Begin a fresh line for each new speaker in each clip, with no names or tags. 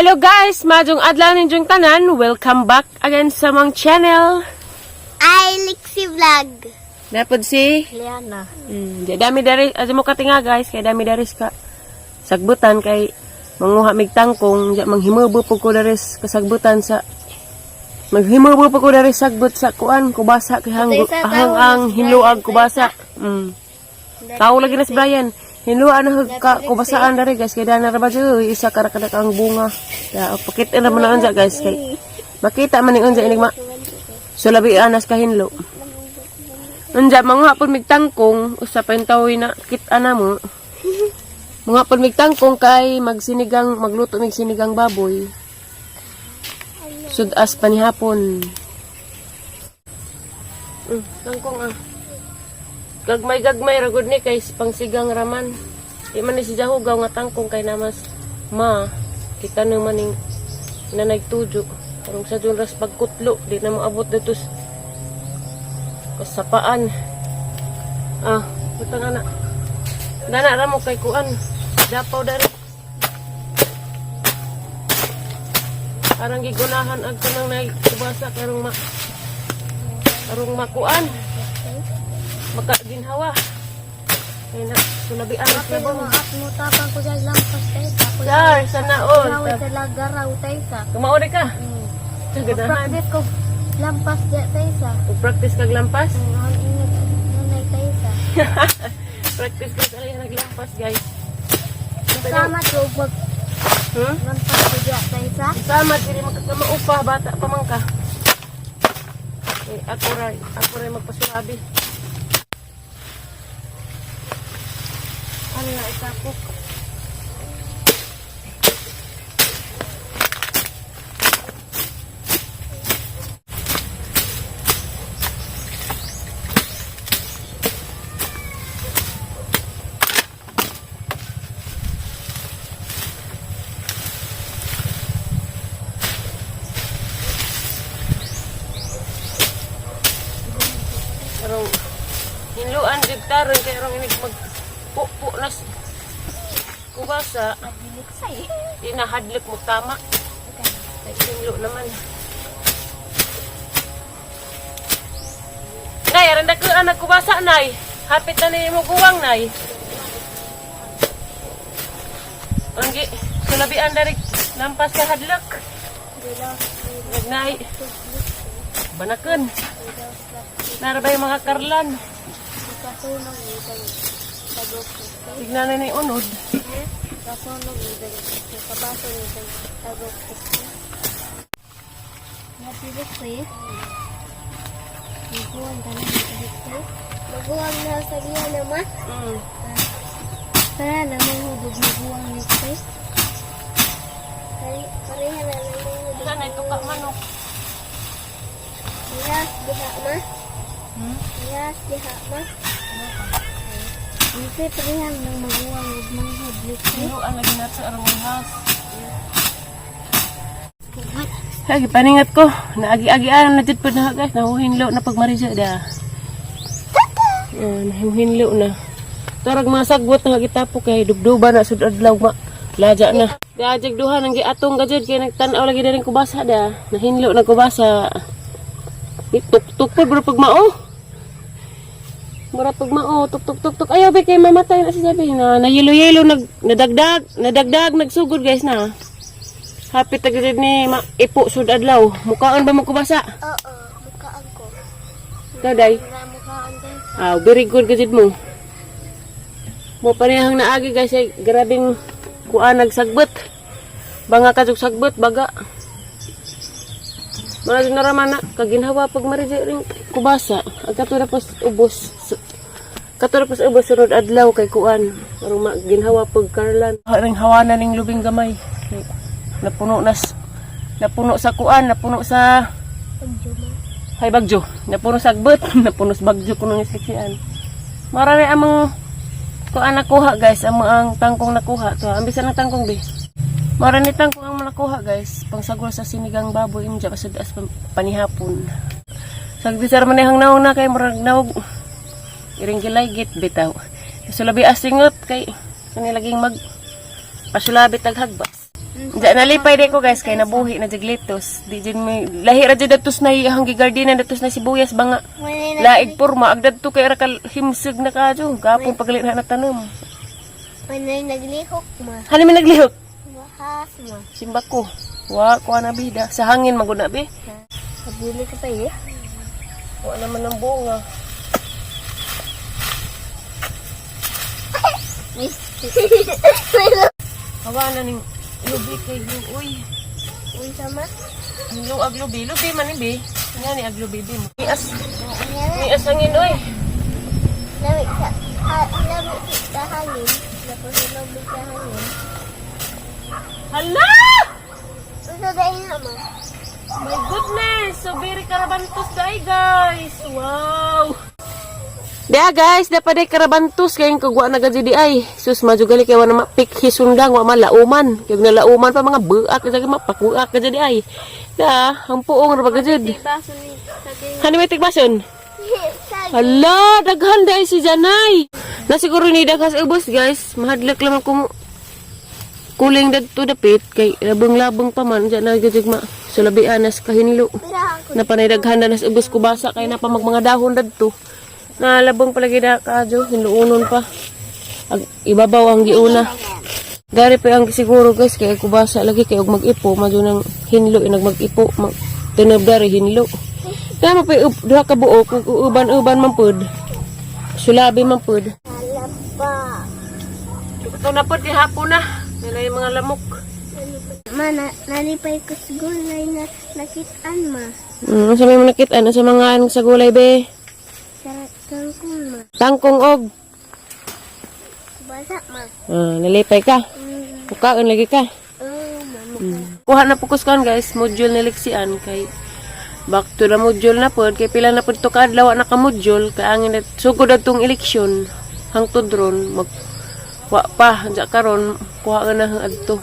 Hello guys! Majong adlaw ninjong tanan. Welcome back again sa mong channel.
Lixie Vlog.
Napod si
Liana.
dami dari aja mo katinga guys, kay dami dari ka sagbutan kay manguha mig tangkong, manghimubo po ko dari kasagbutan sa maghimubo po ko dari sagbut sa kuan kubasa kay hang ang hinluag kubasa. Tao lagi na si Brian. Hinluan na ka kubasaan dari guys, kay dana ra ba isa karakada ang bunga. Ya pakit na man unsa guys kay makita man ni unsa inig ma sulabi anas ka hinlo. Unja mga hapon mig tangkong usapay tawi na kita na mo. Mga hapon mig tangkong kay magluto mig sinigang baboy. Sudas panihapon. Tangkong Gagmay ragod ni kay pangsigang raman. Di man ni si Jahugaw nga tangkong kay namas kita naman ning nanay tujo. Karong sa dun ras pagkutlo, di na maabot dito kasapaan. Butang anak. Dana ra mo kay kuan. Dapaw dari. Karang gigunahan ag kanang nay kubasa karong makuan. Makaginhawa. Kaya na, sulabi anak na ba?
Mo tapang ko dyan lampas tayo.
Dar, sana all.
Gawin ka lagaraw tayo sa.
Kumaori ka? Kagadahan.
Practice ko lampas dyan tayo sa.
Practice kag lampas?
Ang ingat nanay tayo sa.
Practice kag alay naglampas guys.
Sama to mag lampas ko dyan tayo sa.
Sama, dili magkakamaupa, bata pa man ka. Ako ray magpasurabi. Ano na itapok? Karong hinluan jud karon kay rong inig magpupo nas kubasa. Inahadlok mo tama. Ay hinlo naman. Nay, aranda ko anak kubasa nay. Hapit na ni mo guwang nay. Anggi sulabian dari lampas ka hadlok. Nagnay. Banaken. Narabay mga karlan. Tignan na ni unod.
Kasunog nito. Kabaso nito. Tagok. Napilit ko eh. Naguwang ka na dito. Naguwang na sa liya naman. Para naman hubog naguwang nito. Pareha na lang hubog.
Sana ito ka manok.
Yes, diha ma. Yes, diha ma. Hindi parehan ng maguwang hubog ng hubog.
Hinluan lagi na sa arong has. Lagi paningat ko. Naagi-agian na dito pa na guys. Nahuhinlo na pagmarisya da. Nahuhinlo na. Tarag mga sagbot na gitapo kay dubduba na sud adlaw ma. Laja na. Diajag duha nang giatong gajud kay nagtan-aw lagi daring kubasa da. Nahinlo na kubasa. Tuk-tuk po bro pagmao. Mura pagmao tuk-tuk. Ayaw be kay mamatay na si sabi na yelo-yelo nadagdag nagsugod guys na. Hapit agad ni ipo sud adlaw. Mukaan ba mo kubasa?
Oo, mukaan ko.
Daday.
Mukaan din.
Very good gajud mo. Mo panihang naagi guys ay grabing kuan nagsagbot. Banga ka sagbot baga. Mga naraman na kaginhawa pag marije ring kubasa. Ang katura pas ubos. Katura pas ubos sunod adlaw kay kuan. Karong ginhawa pag karlan. Ring hawana ning lubing gamay. Napuno sa kuan, napuno sa bagyo. Napuno sa agbot, napuno sa bagyo kuno ng siksian. Marami among kuan nakuha guys, ang tangkong nakuha. To, ambisan ng tangkong be. Marami tangkong ang nakuha guys, pangsagol sa sinigang baboy imja pasud as panihapon. Sagbisar manihang nauna kay murag naog. Iring gilaygit bitaw. Sulabi asingot kay kanilaging mag pasulabit ag hagbas. Diyan nalipay di ko guys kay nabuhi na jaglitos. Di jud may lahi ra jud datos na ihang gigardinan datos na sibuyas banga. Laig porma agdad to kay ra kal himsig na kadyo. Gapon pagalit na tanom.
Manay naglihok ma.
Hani man naglihok.
Wahas ma.
Simba ko. Wa ko na bida sa hangin magud na be.
Pabili ka pa eh.
Wa naman ang bunga. Hawa na ning lubi kay uy.
Uy sama.
Ang aglubi, lubi man ni be. Nga ni aglubi be mo. Ias hangin oy.
Lamig sa hangin. Tapos lamig sa hangin.
Hala!
Uso dahil naman.
My goodness! So very karabantos day guys! Wow! Dia guys, dapat day karabantos kayong kagwa na gadyo di ay. Sus, majugali kayo na mapik hisundang, wa malauman. Kaya nalauman pa mga buak, kaya mapakuak gadyo di ay. Da, ang puong na gadyo.
Baso ni saging.
Hani may tigbason?
Saging.
Hala, daghan day si Janay. Na siguro ni daghas ubos guys. Mahadlak lang kung kuling dagto dapit kay labong-labong pa man dyan na gajigma sulabian nas kahinlo na panay-daghan na nas ubos kubasa kay na pa mga dahon dadto na labong palagi na kadyo hinluunon pa ibabaw ang giuna gari pa ang siguro guys kay kubasa lagi kay og mag-ipo madyo nang hinlo inag mag-ipo tinub dari hinlo kaya mapay duha ka buok kung uban-uban man pud sulabi man pud
Alapa.
ito na pud hapon na nila yung mga lamok.
Ma, nalipay ko sa gulay na nakitaan ma.
Sa may nakitaan sa mga anong sa gulay be?
Sa tangkong ma.
Tangkong og.
Basa ma.
Nalipay ka. Pukaon lagi ka.
Mama.
Kuha na fokus kan guys, module ni Lexian kay back to the module na pod kay pila na pod to kadlaw na ka module kay angin sugod adtong eleksyon hangtod ron mag wa pa anja karon kuha ka na adto.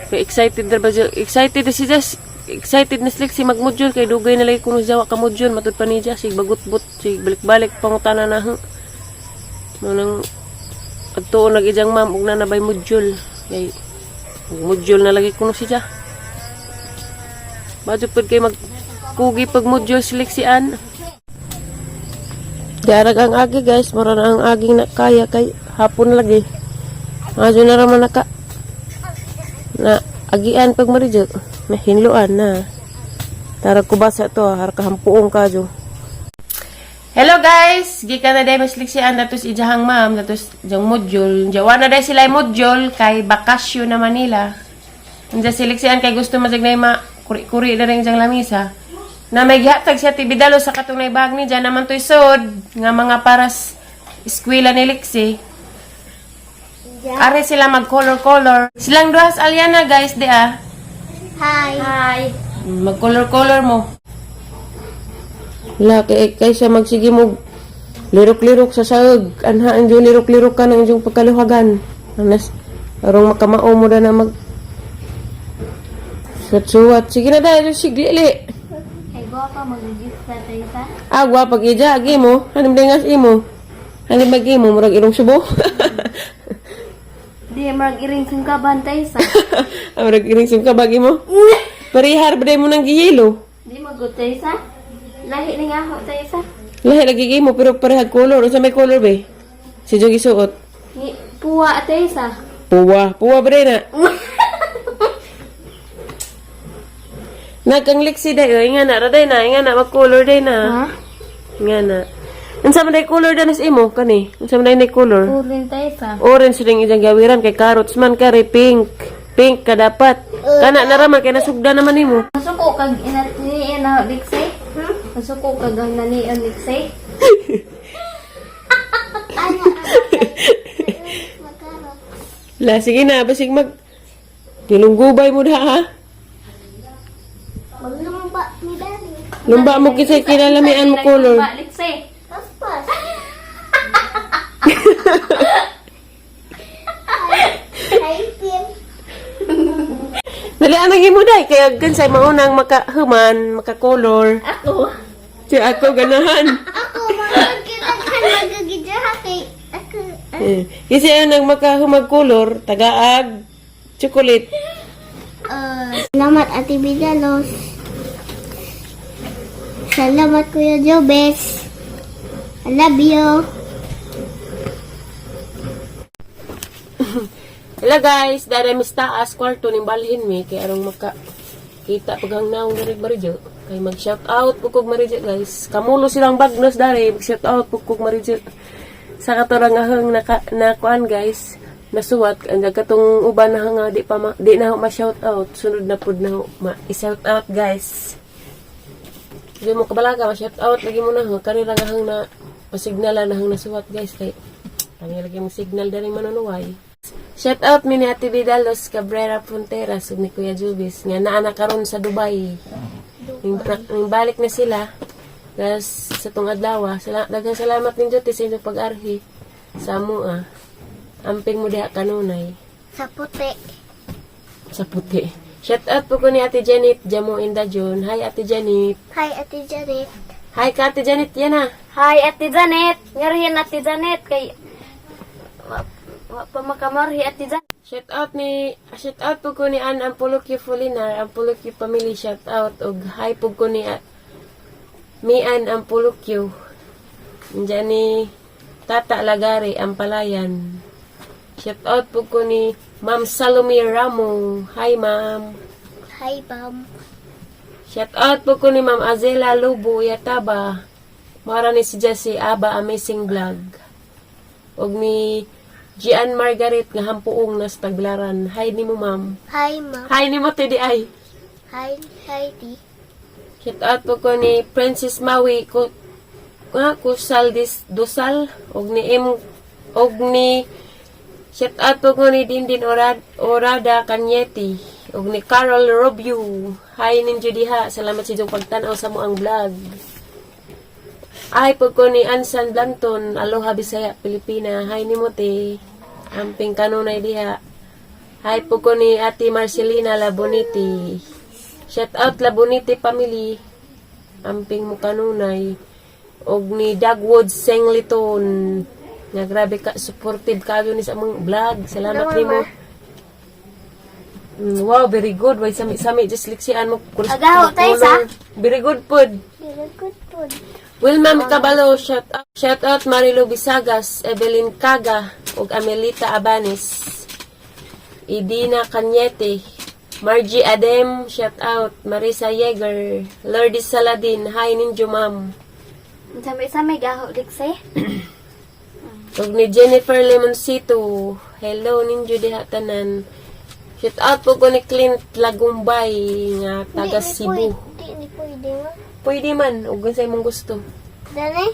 Kay excited na ba siya? Excited na si Jess. Excited na si mag-module kay dugay na lagi kuno jawa ka module matud pa ni Jess sig bagut-but sig balik-balik pangutana na mo nang adto nag-ijang ma'am ug na nabay module kay module na lagi kuno si Jess. Badyo pud kay magkugi pag module si Lexian. Darag ang agi guys, mara na ang aging na kaya kay hapon lagi. Medyo na raman naka na agian pag marijo na hinluan na. Tara ko basa to, har kahampuong kadyo. Hello guys, gikan na day mas Lexian datos ijahang ma'am datos jang module. Jawa na day sila module kay bakasyon na Manila. Anja si Lexian kay gusto majagnay ma kuri-kuri na rin jang lamisa. Na may gihatag siya tibidalo sa katunay bag ni dyan naman to'y sod nga mga paras eskwela ni Lexi. Are sila mag color silang duhas Aliana guys di ah.
Hi.
Mag color mo. Wala kay siya magsige mo lirok-lirok sa saog anha ang lirok-lirok ka ng iyong pagkaluhagan anas arong makamao mo na mag suwat sige na dahil siglili.
Guwapa mag-gift na tayo sa?
Agwa pag ijagi mo, hanim dengas imo. Hanim bagi mo murag irong subo.
Di, mag-iring sungkaban tayo sa?
Murag iring sum ka bagi mo. Parihar ba mo nang giyelo?
Di, mag-good tayo sa? Lahi na nga ako tayo sa?
Lahi lagi mo pero parehag color. Unsa may color be? Si Jogi suot.
Puwa tayo sa?
Puwa ba rin na? Nagkang Lexi dayo, nga na, raday na, nga na, mag-color day na. Nga na. Unsa man day color danas imo, kani? Unsa man day color?
Urin tayo sa?
Orange ring ijang gawiran, kay carrots man, kari pink. Pink ka dapat. Kana naraman, kay nasugda naman imo.
Masuko kag inanian na Lexi? Masuko kag ang nanian Lexi?
La, sige na, basig dilunggubay mo da, ha?
Maglumba ni Daddy.
Lumba mo kisay kinalamian mo color.
Lexi. Paspas. Hi, Pim.
Dali anang imo day kay gansay maunang makahuman, maka-color.
Ako.
Si ako ganahan.
Ako, magkitakan magagidya kay ako.
Kasi ayun nang makahumag color, tagaag Chocolate.
Salamat Ate Bidalos. Salamat Kuya Jobes. I love you.
Hello guys, dara mis taas kwarto ning balhin mi kay arong maka kita pagang naong dari Marijo. Kay mag shout out pugkog Marijo guys. Kamulo silang bagnos dari mag shout out pugkog Marijo. Sa katurang ahang na kuan guys. Nasuwat ang katong uban na nga di na ma shout out. Sunod na pud na i-shout out guys. Di mo kabalaga ma shout out lagi mo na kanira nga hang na pasignalan na hang nasuwat guys kay kami lagi mo signal dari manunuway. Shout out mi ni Ate Vidalos Cabrera Fronteras ug ni Kuya Jubis nga naa na karon sa Dubai. Ning balik na sila. Gas sa tong adlaw. Daghang salamat ninyo sa inyong pag-arhi sa amoa. Amping mo diha kanunay.
Sa puti.
Sa puti. Shout out po ko ni Ate Janet Jamo Indajon. Hi Ate Janet.
Hi Ate Janet.
Hi ka Ate Janet yan ah.
Hi Ate Janet. Ngarihan Ate Janet kay wa pa makamarhi Ate Janet.
Shout out po ko ni Ann Ampulokyo Fulinar, Ampulokyo Family shout out og hi po ko ni Mian Ampulokyo. Diyan ni Tata Lagari Ampalayan. Shout out po ko ni Ma'am Salome Ramo. Hi Ma'am.
Hi Bam.
Shout out po ko ni Ma'am Azela Lubo Yataba. Mara ni si Jessie Aba Amazing Vlog. Og ni Gian Margaret nga hampuong nas Tagbilaran. Hi ni mo ma'am.
Hi Ma'am.
Hi ni mo tedi ay.
Hi Heidi.
Shout out po ko ni Princess Maui ko Kusal Dosal og ni shout out po ko ni Dindin Orada Kanyeti og ni Carol Robio. Hi ninyo diha. Salamat sa inyong pagtanaw sa mo ang vlog. Ay po ko ni Ansan Blanton, Aloha Bisaya, Pilipina. Hi ni Mote, amping kanunay diha. Hi po ko ni Ate Marcelina Laboniti. Shout out Laboniti family, amping mo kanunay. Og ni Dagwood Sengliton. Nga grabe ka, supportive ka ni sa among vlog. Salamat ni mo. Wow, very good. Way sami-sami, just liksian mo.
Agaho tayo sa?
Very good pod.
Very good food.
Wilma Mikabalo, shout out Marilo Bisagas, Evelyn Kaga, ug Amelita Abanes, Idina Kanyete, Margie Adem, shout out Marisa Yeager, Lourdes Saladin, hi ninyo ma'am.
Sami-sami gaho diksi.
Ug ni Jennifer Lemoncito, hello ninyo diha tanan. Shout out po ko ni Clint Lagumbay nga taga Cebu.
Di ni pwede nga.
Pwede man, ug sa imong gusto.
Dali?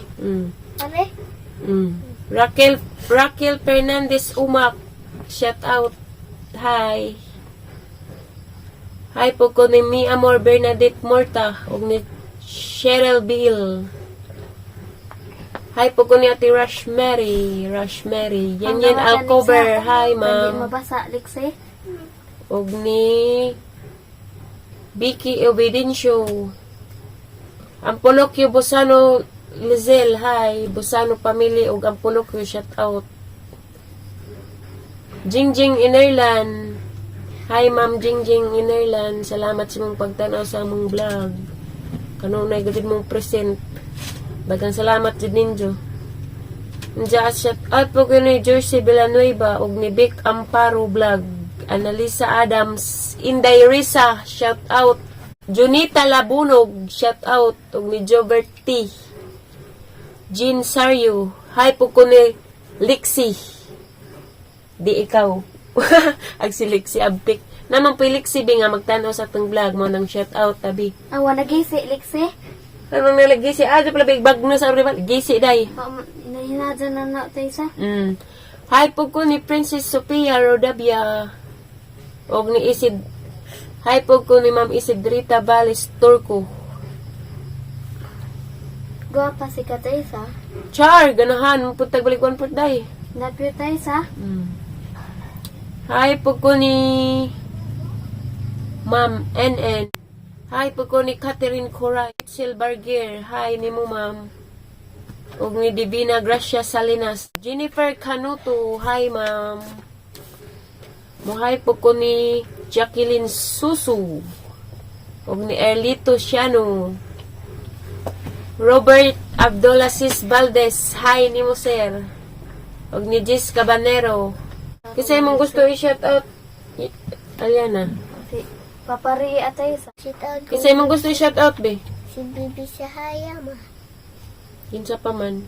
Are?
Raquel Fernandez Umak. Shout out. Hi. Hi po ko ni Mi Amor Bernadette Morta ug ni Cheryl Bill. Hi po ko ni Ate Rosemary. Yan Alcover. Hi
Hindi
ma'am.
mabasa liksi.
Ug ni Vicky Obedencio. Ampolokyo Bosano Lizel, hi. Bosano family ug Ampolokyo shout out. Jingjing Inerland. Hi Ma'am Jingjing Inerland. Salamat sa mong pagtanaw sa among vlog. Kanunay gud mong present. Daghang salamat jud ninyo. Nja shout out po ko ni Jersey Villanueva ug ni Vic Amparo vlog. Analisa Adams, Inday Risa, shout out. Junita Labunog, shout out. Ug ni Jobert T. Jean Saryo. Hi po ko ni Lixie. Di ikaw. Ag si Lixie Abtik. Naman po Lixie nga magtanaw sa itong vlog mo ng shout out tabi.
Awa nagisi liksi.
Ano nalagi si Adyo pala big bag na sa rival. Gisi day.
Inahinadyan na na tayo sa.
Hi po ko ni Princess Sophia Rodabia. Og ni Isid. Hi po ko ni Ma'am Isidrita Valles Turco.
Guwapa si ka tayo sa.
Char, ganahan. Puntag balikwan po day.
Love you tayo sa.
Hi po ko ni Ma'am NN. Hi po ko ni Catherine Coray. Silbarger. Hi ni mo ma'am. Og ni Divina Gracia Salinas. Jennifer Canuto. Hi ma'am. Muhay po ko ni Jacqueline Susu. O ni Erlito Siano. Robert Abdulaziz Valdez. Hi ni mo, sir. O ni Jis Cabanero. Kasi mong gusto i-shout out. Aliana.
Si Papari atay sa.
Kasi mong gusto i-shout out, be.
Si Bibi Sahaya ma.
Kinsa pa man.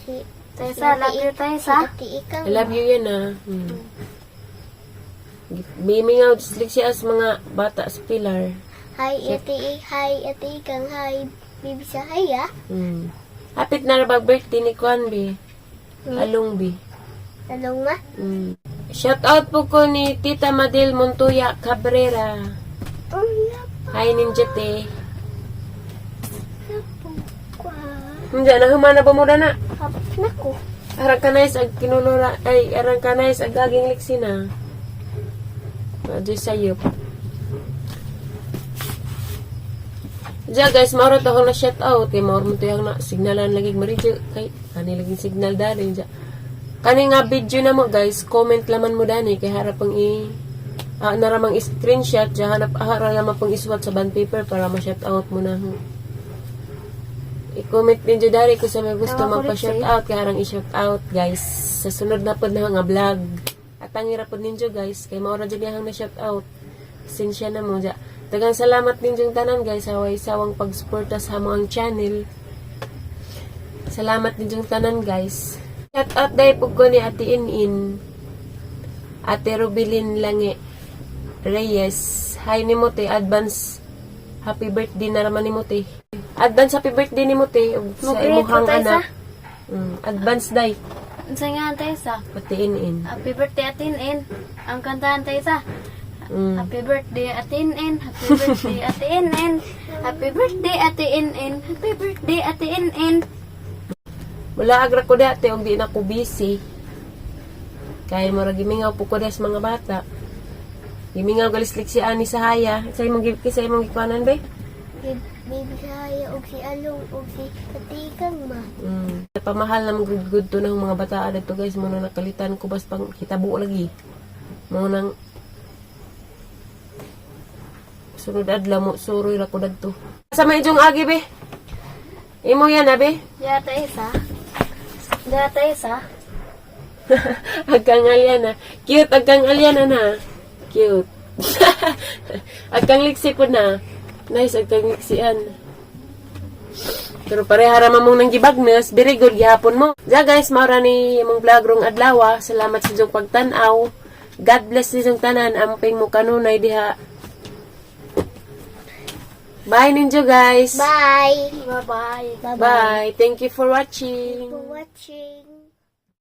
Si
Taysa, love you, Taysa.
Ati Ikang
I love you yan, ah. Bimingaw, slik siya as mga bata sa pilar.
Hi Ati Ikang, hi Bibi Sahaya.
Hapit na ra ba birthday ni Kwan, be. Along, be.
Talong ma.
Shout out po ko ni Tita Madel Montoya Cabrera. Hi, Ninja Te. Hindi na humana ba mo na?
Naku.
Arang kanay sa kinulura, ay arang kanay sa gaging liksi na. Adyo sayop. Diya guys, mauro to akong na shout out. Kaya mauro mo to yung na signalan lagi maridyo. Kay kani laging signal dali. Kani nga video na mo guys, comment laman mo dani. Kaya harap pang naramang screenshot. Diya harap naman pang isuwat sa band paper para ma-shout out mo na. I-comment din dyan dari kung sa may gusto magpa-shout out. Kaya harang i-shout out guys. Sa sunod na po na nga vlog. At ang hirap po ninyo guys. Kaya maura dyan yung na-shout out. Sinsya na mo dyan. Tagang salamat din yung tanan guys. Haway sawang pag-suporta sa mga channel. Salamat din yung tanan guys. Shout out dahil po ko ni Ate Inin. Ate Rubilin Lange Reyes. Hi ni mo te. Advance happy birthday na naman ni mo te. Advance happy birthday ni mo te. Sa imuhang anak. Advance day.
Sa nga, Taysa.
Ate Inin.
Happy birthday, Atin-in. Ang kantahan, Taysa. Happy birthday, Atin-in. Happy birthday, Atin-in. Happy birthday, Atin-in. Happy birthday, Atin-in.
Wala agra ko dati, og di na ko busy. Kaya mo gimingaw po ko des mga bata. Gimingaw galislik si Ani sa haya. Sa imong gikuanan ba?
Bibi Sahaya og si Along og si Ati Ikang ma.
Pamahal na good to na mga bata adto guys. Muna nakalitan ko bas pang hitabo lagi. Mo nang sunod adlaw mo suroy ra ko dagto. Sa may jong agi be. Imo yan abe.
Ya, Taysa. Ya, Taysa.
Agkang Aliana. Cute, agkang Aliana na. Cute. Agkang liksi po na. Nice, agkang liksian. Pero parehara mamong nang gibagnes. Very good, gihapon mo. Diya guys, maura ni mong vlog rong adlaw. Salamat sa inyong pagtanaw. God bless sa inyong tanan. Amping mo kanunay diha. Bye ninyo guys.
Bye.
Bye-bye.
Bye. Thank you for watching.
For watching.